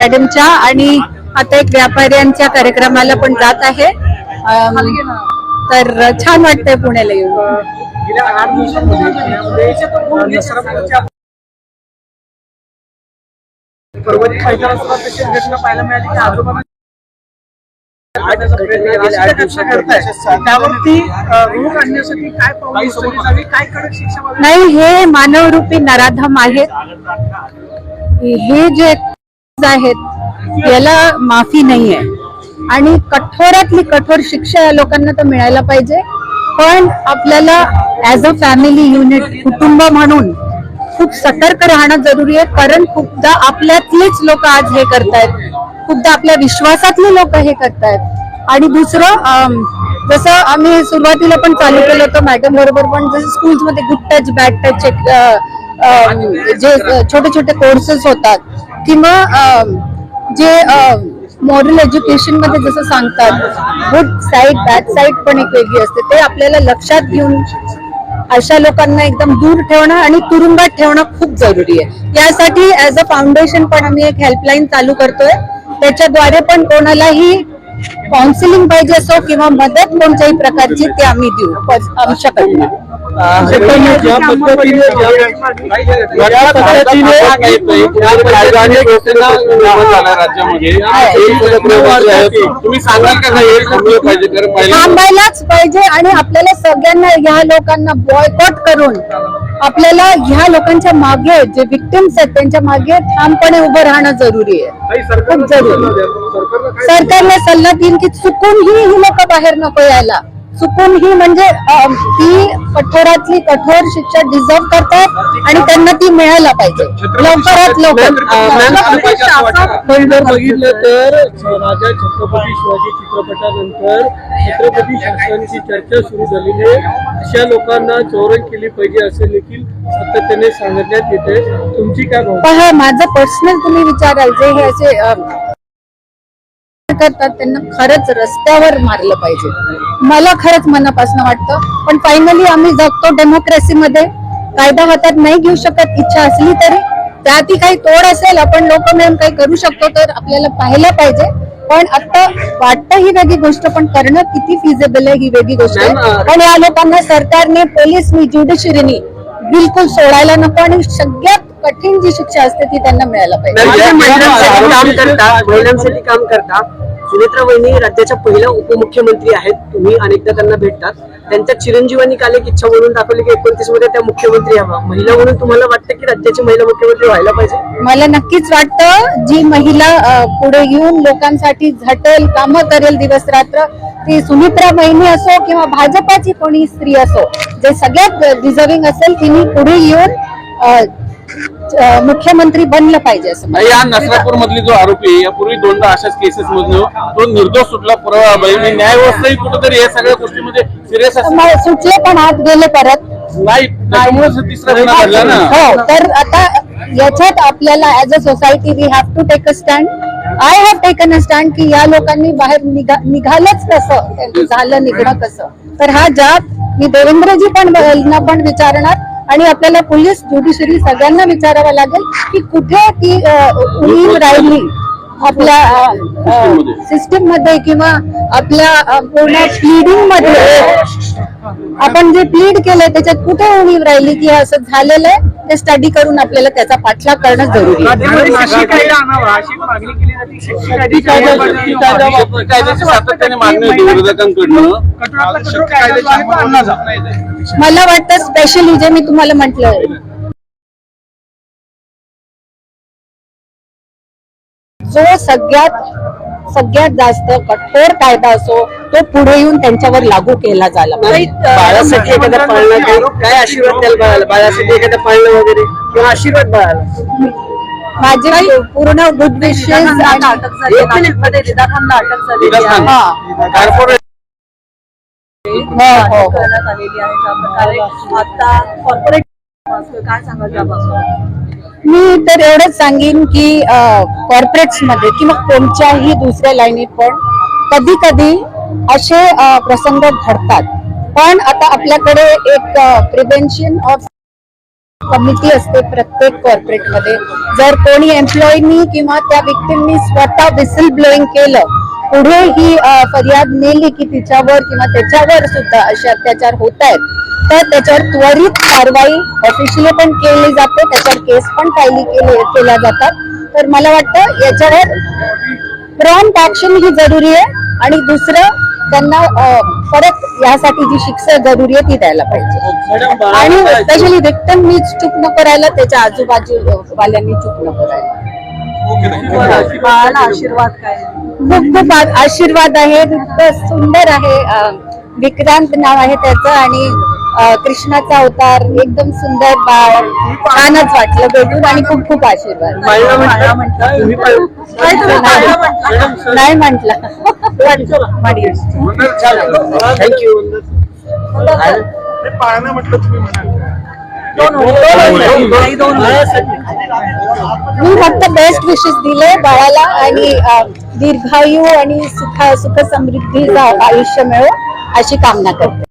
मॅडमच्या आणि आता एक व्यापाऱ्यांच्या कार्यक्रमाला पण जात आहे. तर छान वाटतंय पुण्याला येऊन. गेल्या 8 दिवसांमध्ये नसरापूरच्या पर्वती मैदानासोबत तशी घटना पाहायला मिळाली की आजोबांना त्यावरती रोग आणण्यासाठी काय पावले उचलली जावी, काय कडक शिक्षा व्हावी? नाही, हे मानवरूपी नराधम आहेत. हे जे आहेत याला माफी नाहीये आणि कठोरातली कठोर शिक्षा या लोकांना तर मिळायला पाहिजे. पण आपल्याला ऍज अ फॅमिली युनिट, कुटुंब म्हणून खूप सतर्क राहणं जरुरी आहे. कारण खूपदा आपल्यातलेच लोक आज हे करतायत, खूपदा आपल्या विश्वासातले लोक हे करतायत. आणि दुसरं, जसं आम्ही सुरुवातीला पण चालू केलं होतं मॅडम बरोबर, पण जसं स्कूल्समध्ये गुड टच बॅड टच जे छोटे छोटे कोर्सेस होतात किंवा जे मॉरल एज्युकेशन मध्ये जसं सांगतात, गुड साईड बॅड साईड पण एक वेगळी असते. ते आपल्याला लक्षात घेऊन अशा लोकांना एकदम दूर ठेवणं आणि तुरुंगात ठेवणं खूप जरुरी आहे. यासाठी ऍज अ फाउंडेशन पण आम्ही एक हेल्पलाईन चालू करतोय. त्याच्याद्वारे पण कोणालाही काउन्सिलिंग पाहिजे असो किंवा मदत कोणत्याही प्रकारची ते आम्ही देऊ आमच्याकडनं. थांबायलाच पाहिजे आणि आपल्याला सगळ्यांना ह्या लोकांना बॉयकॉट करून आपल्याला ह्या लोकांच्या मागे जे विक्टिम्स आहेत त्यांच्या मागे ठामपणे उभं राहणं जरुरी आहे, खूप जरुरी. सरकारने सल्ला देईन की चुकूनही ही लोक बाहेर नको यायला. चुकूनही म्हणजे ती कठोरातली कठोर शिक्षा डिझर्व करतात आणि त्यांना ती मिळायला पाहिजे लवकरात लवकर. बघितलं तर राजा छत्रपती शिवाजी चित्रपटानंतर छत्रपती शासनाची चर्चा सुरू झालेली आहे. अशा लोकांना चौरंग केली पाहिजे असे देखील सातत्याने सांगण्यात येते. तुमची काय भावना? पहा, माझं पर्सनल तुम्ही विचाराल जे हे असे करतात त्यांना खरंच रस्त्यावर मारलं पाहिजे, मला खरंच मनापासून वाटतं. पण फायनली आम्ही जगतो डेमोक्रेसीमध्ये, कायदा हातात नाही घेऊ शकत. इच्छा असली तरी त्यातही काही तोड असेल, आपण लोक मिळून काही करू शकतो तर आपल्याला पाहायला पाहिजे. पण आता वाटतं ही वेगळी गोष्ट, पण करणं किती फिजिबल आहे ही वेगळी गोष्ट आहे. पण या लोकांना सरकारने, पोलिसनी, ज्युडिशरीनी बिलकुल सोडायला नको आणि सगळ्यात कठीण जी शिक्षा असते ती त्यांना मिळायला पाहिजे. महिलांसाठी काम करता सुनेत्रा वहिनी राज्याच्या पहिल्या उपमुख्यमंत्री आहेत. तुम्ही अनेकदा त्यांना भेटतात. त्यांच्या चिरंजीवांनी काल एक इच्छा म्हणून दाखवली की 29 मध्ये त्या मुख्यमंत्री हवा. महिला म्हणून तुम्हाला वाटतं की राज्याची महिला मुख्यमंत्री व्हायला पाहिजे? मला नक्कीच वाटतं जी महिला पुढे येऊन लोकांसाठी झटेल, कामं करेल दिवस रात्र, ती सुमित्रा वहिनी असो किंवा भाजपाची कोणी स्त्री असो, जे सगळ्यात डिझर्विंग असेल तिने पुढे येऊन मुख्यमंत्री बनलं पाहिजे असं. या नसरापूर मधली जो आरोपी यापूर्वी 2दा अशाच केसेस मधून तो निर्दोष सुटला. न्यायव्यवस्था कुठेतरी या सगळ्या गोष्टीमध्ये सिरियस सुटले पण आत गेले परत नाही. तिसरा गुन्हा घडला ना. हो, तर आता याच्यात आपल्याला as a society we have to take a stand. I have taken a stand की या लोकांनी बाहेर निघालंच कसं, त्यांचं झालं निघणं कसं. तर हा जाब मी देवेंद्रजी पण विचारणार आणि आपल्याला पोलीस, ज्युडिशरी सगळ्यांना विचारावं लागेल की कुठे ती उणीव राहिली आपल्या सिस्टीम मध्ये किंवा आपल्या पूर्ण प्लीडिंग मध्ये. आपण जे प्लीड केलंय त्याच्यात कुठे उणीव राहिली की असं झालेलं आहे, ते स्टडी करून आपल्याला त्याचा पाठलाग करणं जरुरी आहे. सातत्याने मागणी होती विरोधकांकडनं. मला वाटतं स्पेशली जे मी तुम्हाला म्हटलं, जो सगळ्यात जास्त कठोर कायदा असो तो पुढे येऊन त्यांच्यावर लागू केला झाला. बाळासाठी एखादा पाळणा, काय आशीर्वाद द्याल बाळाला? बाळासाठी एखादा पाळणं वगैरे किंवा आशीर्वाद बाळाला? माझे पूर्ण गुड विशेस. मी तर एवढंच सांगेन की कॉर्पोरेट्स मध्ये किंवा कोणत्याही दुसऱ्या लाईनीत पण कधी कधी असे प्रसंग घडतात. पण आता आपल्याकडे एक प्रिव्हेन्शन ऑफ कमिटी असते प्रत्येक कॉर्पोरेटमध्ये. जर कोणी एम्प्लॉईनी किंवा त्या व्यक्तींनी स्वतः विसिल ब्लोईंग केलं, पुढे ही फरियाद नेली की तिच्यावर किंवा त्याच्यावर सुद्धा असे अत्याचार होत आहेत, तर त्याच्यावर त्वरित कारवाई ऑफिशियली पण केली जाते, त्याच्यावर केस पण केल्या जातात. तर मला वाटतं याच्यावर प्रॉम्प्ट ऍक्शन ही जरुरी आहे. आणि दुसरं, त्यांना परत यासाठी जी शिक्षा जरुरी आहे ती द्यायला पाहिजे. आणि स्पेशली विक्टिमनी चूक नको करायला, त्याच्या आजूबाजूवाल्यांनी चूक नको करायला. आशीर्वाद काय? खूप खूप आशीर्वाद आहे. इतकं सुंदर आहे. विक्रांत नाव आहे त्याचं आणि कृष्णाचा अवतार, एकदम सुंदर बाळ. छानच वाटलं बघून आणि खूप खूप आशीर्वाद. नाही म्हटलं. थँक्यू. मी फक्त बेस्ट विशेस दिले बाळाला आणि दीर्घायू आणि सुख समृद्धीचं आयुष्य मिळो अशी कामना करते.